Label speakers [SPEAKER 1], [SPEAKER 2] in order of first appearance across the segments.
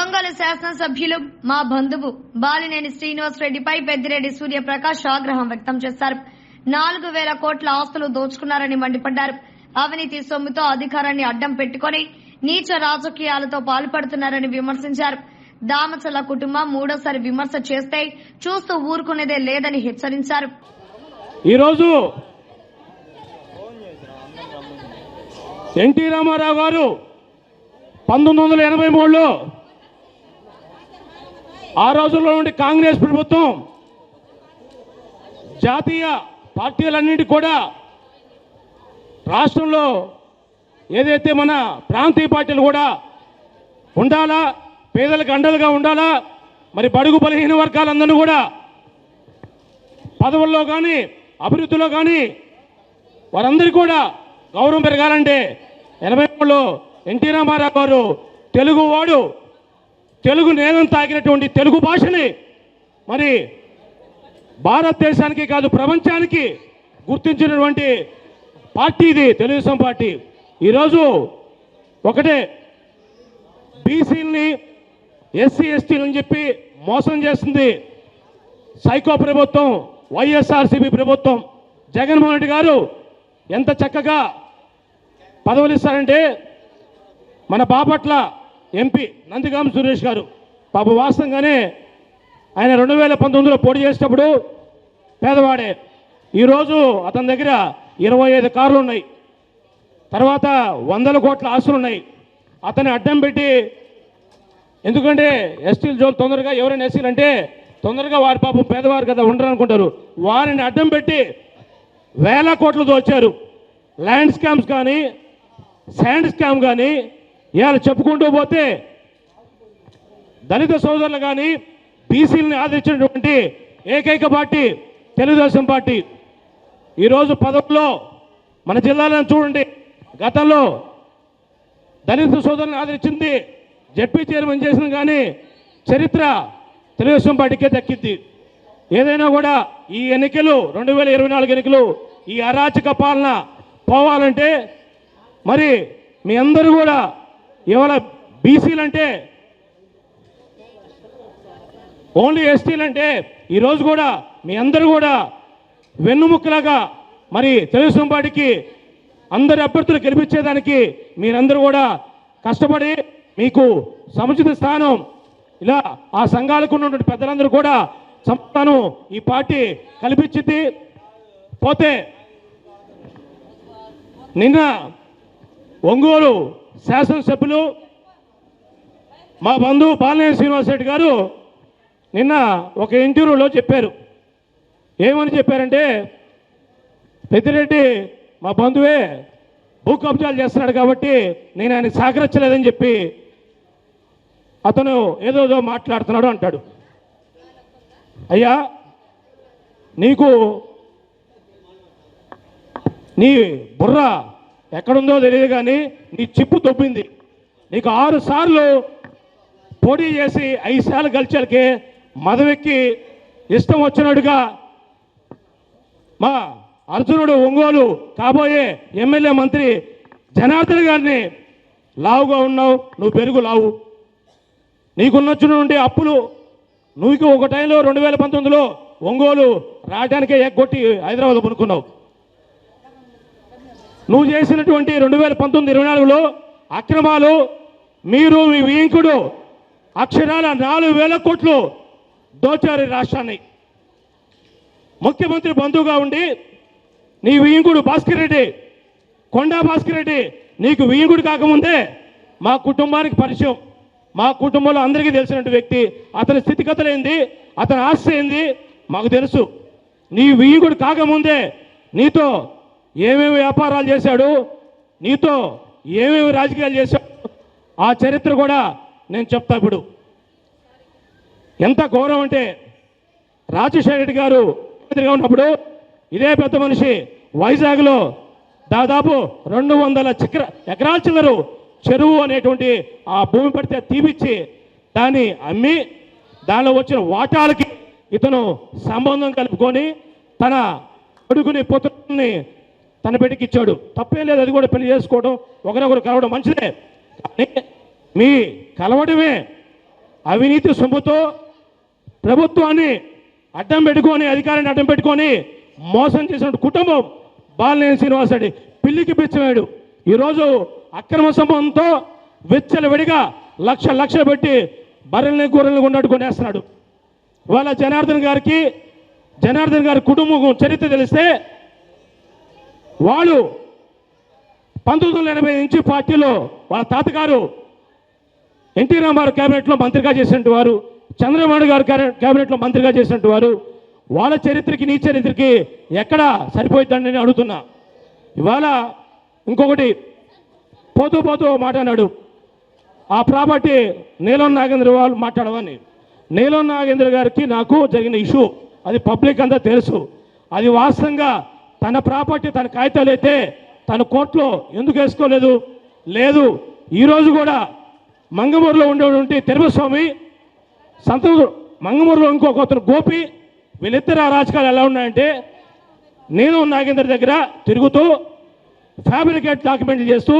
[SPEAKER 1] ఒంగోలు శాసనసభ్యులు మా బంధువు బాలినేని శ్రీనివాస్ రెడ్డిపై పెద్దిరెడ్డి సూర్యప్రకాష్ ఆగ్రహం వ్యక్తం చేశారు. 4,000 కోట్ల ఆస్తులు దోచుకున్నారని మండిపడ్డారు. అవినీతి సొమ్ముతో అధికారాన్ని అడ్డం పెట్టుకుని నీచ రాజకీయాలతో పాల్పడుతున్నారని విమర్శించారు. దామచల్ల కుటుంబం మూడోసారి విమర్శ చేస్తే చూస్తూ ఊరుకునేదే లేదని హెచ్చరించారు.
[SPEAKER 2] ఈరోజు ఎన్టీ రామారావు గారు 1983లో ఆ రోజుల్లో నుండి కాంగ్రెస్ ప్రభుత్వం జాతీయ పార్టీలన్నింటి కూడా రాష్ట్రంలో ఏదైతే మన ప్రాంతీయ పార్టీలు కూడా ఉండాలా, పేదలకు అండలుగా ఉండాలా, మరి బడుగు బలహీన వర్గాలందరూ కూడా పదవుల్లో కానీ అభివృద్ధిలో కానీ వారందరికీ కూడా గౌరవం పెరగాలంటే 83లో ఎన్టీ రామారావు గారు తెలుగువాడు, తెలుగు నేలం తాకినటువంటి తెలుగు భాషని మరి భారతదేశానికి కాదు ప్రపంచానికి గుర్తించినటువంటి పార్టీ ఇది తెలుగుదేశం పార్టీ. ఈరోజు ఒకటే బీసీలని ఎస్సీ ఎస్టీలని చెప్పి మోసం చేస్తుంది సైకో ప్రభుత్వం, వైఎస్ఆర్సీపీ ప్రభుత్వం. జగన్మోహన్ రెడ్డి గారు ఎంత చక్కగా పదవులు ఇస్తారంటే మన బాపట్ల ఎంపీ నందిగామ సురేష్ గారు పాప వాస్తవంగానే ఆయన 2019లో పోటీ చేసేటప్పుడు పేదవాడే. ఈరోజు అతని దగ్గర 25 కార్లు ఉన్నాయి, తర్వాత 100 కోట్ల ఆస్తులు ఉన్నాయి. అతన్ని అడ్డం పెట్టి, ఎందుకంటే ఎస్టీలు జోలు తొందరగా ఎవరైనా ఎస్సీలు అంటే తొందరగా వారి పాపం పేదవారు కదా ఉండరు అనుకుంటారు, వారిని అడ్డం పెట్టి 1,000 కోట్లు దోచారు. ల్యాండ్ స్కామ్స్ కానీ శాండ్ స్కామ్ కానీ ఇవాళ చెప్పుకుంటూ పోతే దళిత సోదరులు కానీ బీసీలను ఆదరించినటువంటి ఏకైక పార్టీ తెలుగుదేశం పార్టీ. ఈరోజు పదవుల్లో మన జిల్లాలను చూడండి, గతంలో దళిత సోదరులను ఆదరించింది జడ్పీ చైర్మన్ చేసిన కానీ చరిత్ర తెలుగుదేశం పార్టీకే దక్కింది. ఏదైనా కూడా ఈ ఎన్నికలు 2024 ఎన్నికలు ఈ అరాచక పాలన పోవాలంటే మరి మీ అందరూ కూడా ఇవాళ బీసీలంటే ఓన్లీ ఎస్టీలంటే ఈరోజు కూడా మీ అందరూ కూడా వెన్నుముక్కలాగా మరి తెలుగుదేశం పార్టీకి అందరి అభ్యర్థులు గెలిపించేదానికి మీరందరూ కూడా కష్టపడి మీకు సముచిత స్థానం ఇలా ఆ సంఘాలకు ఉన్నటువంటి పెద్దలందరూ కూడా సంస్థానం ఈ పార్టీ కల్పించింది. పోతే నిన్న ఒంగోలు శాసనసభ్యులు మా బంధువు బాలినేని శ్రీనివాస్ రెడ్డి గారు నిన్న ఒక ఇంటర్వ్యూలో చెప్పారు. ఏమని చెప్పారంటే, పెద్దిరెడ్డి మా బంధువే భూ కబ్జాలు చేస్తున్నాడు కాబట్టి నేను ఆయనకు సహకరించలేదని చెప్పి అతను ఏదో మాట్లాడుతున్నాడు అంటాడు. అయ్యా, నీకు నీ బుర్ర ఎక్కడుందో తెలియదు కానీ నీ చిప్పు తొప్పింది. నీకు 6 సార్లు పోటీ చేసి 5 సార్లు గెలిచాలకే మదవెక్కి ఇష్టం వచ్చినట్టుగా మా అర్జునుడు ఒంగోలు కాబోయే ఎమ్మెల్యే మంత్రి జనార్దన్ గారిని లావుగా ఉన్నావు, నువ్వు పెరుగు లావు, నీకున్నచ్చునుండి అప్పులు నువ్వు ఒక టైంలో 2019లో ఒంగోలు రావడానికే ఎగ్గొట్టి హైదరాబాద్ కొనుక్కున్నావు. నువ్వు చేసినటువంటి 2019-24లో అక్రమాలు, మీరు మీ వింకుడు అక్షరాల 4,000 కోట్లు దోచారు రాష్ట్రాన్ని. ముఖ్యమంత్రి బంధువుగా ఉండి నీ వింకుడు భాస్కర్ రెడ్డి, కొండా భాస్కర్ రెడ్డి నీకు వింకుడు కాకముందే మా కుటుంబానికి పరిచయం, మా కుటుంబంలో అందరికీ తెలిసినటువంటి వ్యక్తి. అతని స్థితిగతులు ఏంది, అతని ఆస్తి ఏంది మాకు తెలుసు. నీ వింకుడు కాకముందే నీతో ఏమేమి వ్యాపారాలు చేశాడు, నీతో ఏమేమి రాజకీయాలు చేశాడు ఆ చరిత్ర కూడా నేను చెప్తా. ఇప్పుడు ఎంత గౌరవం అంటే, రాజశేఖర రెడ్డి గారు ముఖ్యమంత్రిగా ఉన్నప్పుడు ఇదే పెద్ద మనిషి వైజాగ్లో దాదాపు 200 ఎకరాల చిల్లరు చెరువు అనేటువంటి ఆ భూమి పడితే తీపిచ్చి దాన్ని అమ్మి దానిలో వచ్చిన వాటాలకి ఇతను సంబంధం కలుపుకొని తన కొడుకుని పుత్రుని తన బిడ్డకి ఇచ్చాడు. తప్పేం లేదు, అది కూడా పెళ్లి చేసుకోవడం, ఒకరొకరు కలవడం మంచిదే. కానీ మీ కలవడమే అవినీతి సొమ్ముతో ప్రభుత్వాన్ని అడ్డం పెట్టుకొని, అధికారాన్ని అడ్డం పెట్టుకొని మోసం చేసిన కుటుంబం బాలినేని శ్రీనివాసరెడ్డి. పిల్లికి పిచ్చివాడు. ఈరోజు అక్రమ సంబంధంతో విచ్చలవిడిగా లక్షలు పెట్టి బర్రెల్ని గొర్రెల్ని కొన్నట్టు కొనేస్తున్నాడు. వాళ్ళ జనార్దన్ గారి కుటుంబం చరిత్ర తెలిస్తే వాళ్ళు 1980 నుంచి పార్టీలో వాళ్ళ తాతగారు ఎన్టీ రామారావు క్యాబినెట్లో మంత్రిగా చేసినట్టు వారు, చంద్రబాబు గారు క్యాబినెట్లో మంత్రిగా చేసినట్టు వారు. వాళ్ళ చరిత్రకి నీ చరిత్రకి ఎక్కడ సరిపోతుందని నేను అడుగుతున్నా. ఇవాళ ఇంకొకటి పోతూ మాట అన్నాడు, ఆ ప్రాపర్టీ నీలం నాగేంద్ర వాళ్ళు మాట్లాడవని. నీలం నాగేంద్ర గారికి నాకు జరిగిన ఇష్యూ అది పబ్లిక్ అంతా తెలుసు. అది వాస్తవంగా తన ప్రాపర్టీ, తన కాగితాలు అయితే తన కోర్టులో ఎందుకు వేసుకోలేదు? లేదు. ఈరోజు కూడా మంగమూరులో ఉండేటువంటి తిరుమస్వామి, మంగమూరులో ఇంకొక అతను గోపి, వీళ్ళిద్దరు రాజకీయాలు ఎలా ఉన్నాయంటే నేను నాగేంద్ర దగ్గర తిరుగుతూ ఫ్యాబ్రికేట్ డాక్యుమెంట్లు చేస్తూ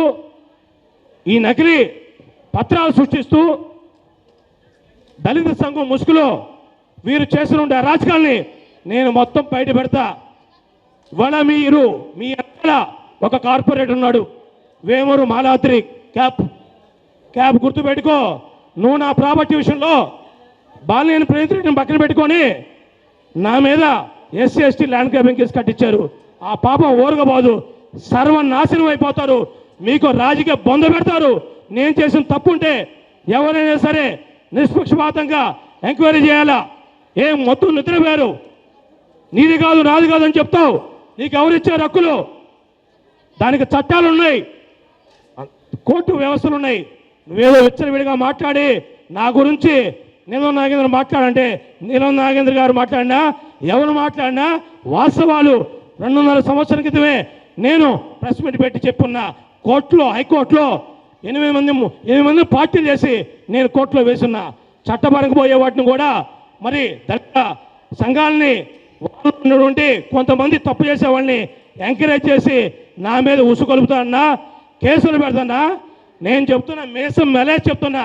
[SPEAKER 2] ఈ నకిలీ పత్రాలు సృష్టిస్తూ దళిత సంఘం ముసుగులో వీరు చేసిన అరాచకాల్ని నేను మొత్తం బయట పెడతా. ఇవాళ మీ అక్కడ ఒక కార్పొరేట్ ఉన్నాడు, వేమూరు మాలాద్రి క్యాబ్ గుర్తుపెట్టుకో. నువ్వు నా ప్రాపర్టీ విషయంలో బాలినేని ప్రేమితుడిని పక్కన పెట్టుకొని నా మీద SC/ST ల్యాండ్ గ్రాబింగ్ కేసు కట్టించారు. ఆ పాపం ఓరగబోదు, సర్వనాశనం అయిపోతారు, మీకు రాజకీయ బొంద పెడతారు. నేను చేసిన తప్పుంటే ఎవరైనా సరే నిష్పక్షపాతంగా ఎంక్వైరీ చేయాలా? ఏం మొత్తం నిద్రపోయారు? నీది కాదు నాది కాదు అని చెప్తావు. నీకు ఎవరిచ్చారు హక్కులు? దానికి చట్టాలు ఉన్నాయి, కోర్టు వ్యవస్థలు ఉన్నాయి. నువ్వేదో విచ్చలవిడిగా మాట్లాడి నా గురించి నీలం నాగేంద్ర మాట్లాడంటే, నీలం నాగేంద్ర గారు మాట్లాడినా ఎవరు మాట్లాడినా వాస్తవాలు 2.5 సంవత్సరాల క్రితమే నేను ప్రెస్ మీట్ పెట్టి చెప్పున్నా. కోర్టులో, హైకోర్టులో 8 మంది పార్టీలు చేసి నేను కోర్టులో వేసున్నా. చట్టపరంగా పోయే వాటిని కూడా మరి దళిత సంఘాలని ఉన్నటువంటి కొంతమంది తప్పు చేసే వాళ్ళని ఎంకరేజ్ చేసి నా మీద ఉసుకొలుపుతాన్నా, కేసులు పెడతానా. నేను చెప్తున్నా, మేసం మెలే చెప్తున్నా,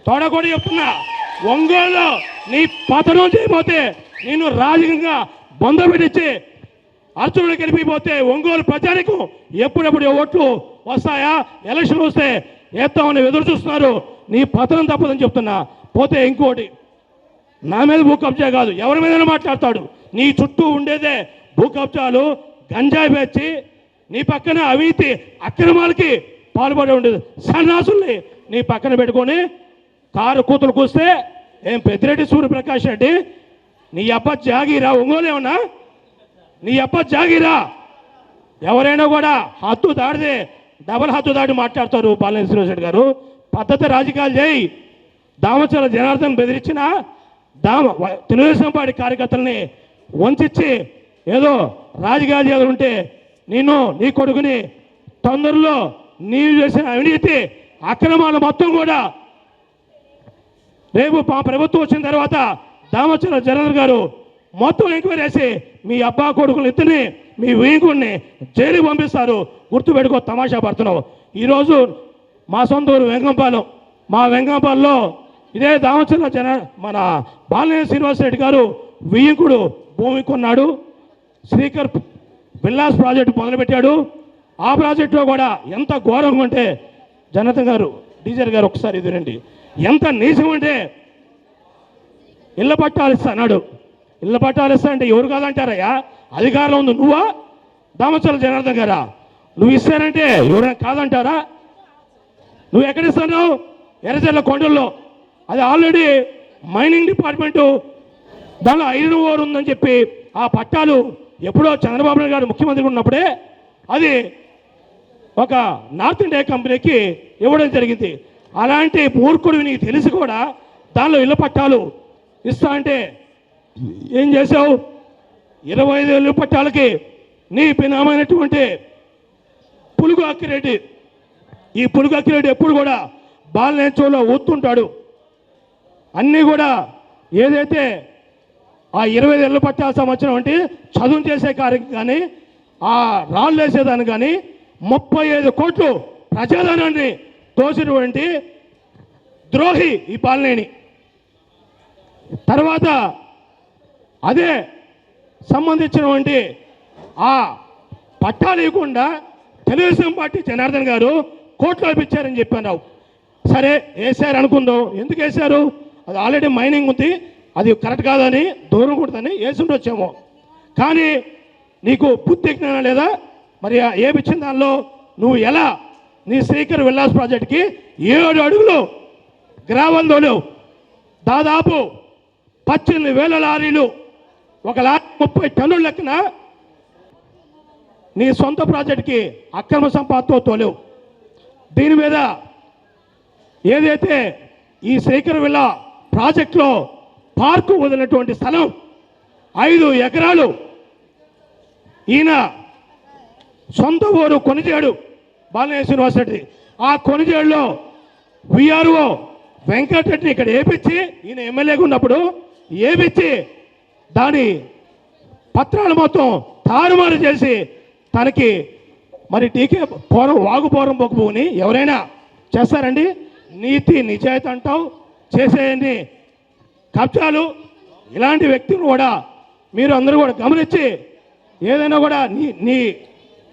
[SPEAKER 2] తోడకూడ చెప్తున్నా, ఒంగోలులో నీ పతనం చేయబోతే నేను రాజకీయంగా బొంద పెట్టించి అర్జునుడు గెలిపిపోతే ఒంగోలు ప్రజానికి ఎప్పుడెప్పుడు ఓట్లు వస్తాయా, ఎలక్షన్ వస్తే వేస్తామని ఎదురు చూస్తున్నారు. నీ పతనం తప్పదని చెప్తున్నా. పోతే ఇంకోటి, నా మీద భూ కబ్జా కాదు, ఎవరి మీదైనా మాట్లాడతాడు. నీ చుట్టూ ఉండేదే భూ కబ్జాలు, గంజాయి పెంచి నీ పక్కన అవినీతి అక్రమాలకి పాల్పడి ఉండేది సన్నాసుల్ని నీ పక్కన పెట్టుకొని కారు కూతురు కూస్తే ఏం పెద్దిరెడ్డి సూర్యప్రకాష్ రెడ్డి నీ అబ్బ జాగీరా? ఒంగోలు ఏమన్నా నీ అబ్బ జాగీరా? ఎవరైనా కూడా హద్దు దాడితే డబల్ హద్దు దాటి మాట్లాడతారు. బాలినేని శ్రీనివాసరెడ్డి గారు పద్ధతి రాజకీయాలు చేయి. దామచల జనార్దన్ బెదిరించిన తెలుగుదేశం పార్టీ కార్యకర్తల్ని వంచి ఏదో రాజకీయాలు చేయాలంటే నిన్ను, నీ కొడుకుని తొందరలో నీవు చేసిన అవినీతి అక్రమాలు మొత్తం కూడా రేపు మా ప్రభుత్వం వచ్చిన తర్వాత దామచల జనార్దన్ గారు మొత్తం ఎంక్వైరీ చేసి మీ అబ్బా కొడుకులు ఇద్దరిని, మీ వీకుడిని జైలుకి పంపిస్తారు. గుర్తుపెట్టుకో, తమాషా పడుతున్నావు. ఈరోజు మా సొంత ఊరు వెంగంపాలెం, మా వెంగంపాలెంలో ఇదే దామచల మన బాలినేని శ్రీనివాసరెడ్డి గారు వియ్యంకుడు భూమి కొన్నాడు. శ్రీకర్ విల్లాస్ ప్రాజెక్టు మొదలుపెట్టాడు. ఆ ప్రాజెక్టులో కూడా ఎంత ఘోరంగా ఉంటే జనార్దన్ గారు, డీజర్ గారు ఒకసారి ఎదురండి, ఎంత నీచం అంటే ఇళ్ల పట్టాలు ఇస్తా అన్నాడు. ఇళ్ల పట్టాలు ఇస్తా అంటే ఎవరు కాదంటారయ్యా? అధికారంలో ఉంది నువ్వా, దామచల జనార్దన్ గారా? నువ్వు ఇస్తానంటే ఎవరైనా కాదంటారా? నువ్వు ఎక్కడ ఇస్తున్నావు? ఎర్రచర్ల కొండల్లో. అది ఆల్రెడీ మైనింగ్ డిపార్ట్మెంటు దానిలో ఐరన్ ఓర్ ఉందని చెప్పి ఆ పట్టాలు ఎప్పుడో చంద్రబాబు నాయుడు గారు ముఖ్యమంత్రి ఉన్నప్పుడే అది ఒక నార్త్ ఇండియా కంపెనీకి ఇవ్వడం జరిగింది. అలాంటి మూర్ఖుడివి నీకు తెలిసి కూడా దానిలో ఇళ్ల పట్టాలు ఇస్తా అంటే ఏం చేసావు? 25 ఇళ్ల పట్టాలకి నీ పినామైనటువంటి పులుగు అక్కిరెడ్డి, ఈ పులుగు అక్కిరెడ్డి ఎప్పుడు కూడా బాలినేని చోలో ఊతుంటాడు. అన్నీ కూడా ఏదైతే ఆ 25 ఇళ్ల పట్టాల సంవత్సరం అంటే చదువు చేసే కార్యం కానీ, ఆ రాళ్ళు వేసేదాన్ని కానీ 35 కోట్లు ప్రజాధనాన్ని తోసినటువంటి ద్రోహి ఈ బాలినేని. తర్వాత అదే సంబంధించినటువంటి ఆ పట్టాలు ఇవ్వకుండా తెలుగుదేశం పార్టీ జనార్దన్ గారు కోర్టులో ఇప్పించారని చెప్పాను. సరే వేసారు అనుకుందాం, ఎందుకు వేశారు? అది ఆల్రెడీ మైనింగ్ ఉంది, అది కరెక్ట్ కాదని దూరం కూడదని వేసుండొచ్చేమో. కానీ నీకు బుద్ధి జ్ఞానం లేదా? మరి ఏమిచ్చిన దానిలో నువ్వు ఎలా నీ శ్రీకర్ విల్లాస్ ప్రాజెక్ట్కి 7 అడుగులు గ్రావెల్ తోలేవు, దాదాపు 18,000 లారీలు, 1 లారీ 30 టన్నుల లెక్కన నీ సొంత ప్రాజెక్ట్కి అక్రమ సంపాదనతో తోలేవు. దీని మీద ఏదైతే ఈ శ్రీకర్ విల్లా ప్రాజెక్టులో పార్కు వదిలినటువంటి స్థలం 5 ఎకరాలు ఈయన సొంత ఊరు కొనిజేడు బాలినేని శ్రీనివాసరెడ్డి. ఆ కొనిజేడులో విఆర్ఓ వెంకటరెడ్డిని ఇక్కడ ఏపించి, ఈయన ఎమ్మెల్యేగా ఉన్నప్పుడు ఏపించి దాని పత్రాలు మొత్తం తారుమారు చేసి తనకి మరి టీకే పోరం వాగుపోరం బొక్కుని ఎవరైనా చేస్తారండి? నీతి నిజాయితీ అంటావు, చేసేయండి కబ్జాలు. ఇలాంటి వ్యక్తిని కూడా మీరు అందరూ కూడా గమనించి ఏదైనా కూడా నీ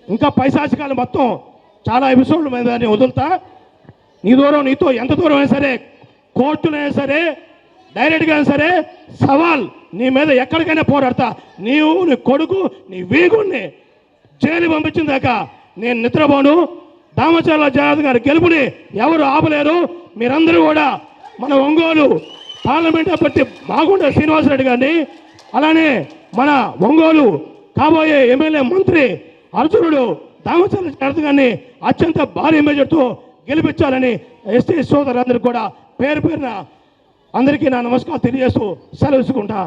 [SPEAKER 2] ఇంకా పైశాచికాలు మొత్తం చాలా ఎపిసోడ్ల మీద నేను వదులుతా. నీ దూరం నీతో ఎంత దూరం అయినా సరే, కోర్టులైనా సరే, డైరెక్ట్గా అయినా సరే సవాల్ నీ మీద ఎక్కడికైనా పోరాడతా. నీవు, నీ కొడుకు, నీ వీగుణ్ణి జైలు పంపించిన దాకా నేను నిద్రపోను. దామచర్ల జనార్దన్ గారి గెలుపుని ఎవరు ఆపలేరు. మీరందరూ కూడా మన ఒంగోలు పార్లమెంట్ అభ్యర్థి మాగుంట శ్రీనివాసరెడ్డి గారిని, అలానే మన ఒంగోలు కాబోయే ఎమ్మెల్యే మంత్రి అర్జునుడు దామచర్ల జనార్దన్ గారిని అత్యంత భారీ మెజార్టీతో గెలిపించాలని ఎస్టీ సోదరులందరూ కూడా పేరు పేరున అందరికీ నా నమస్కారం తెలియజేస్తూ సెలవుసుకుంటా.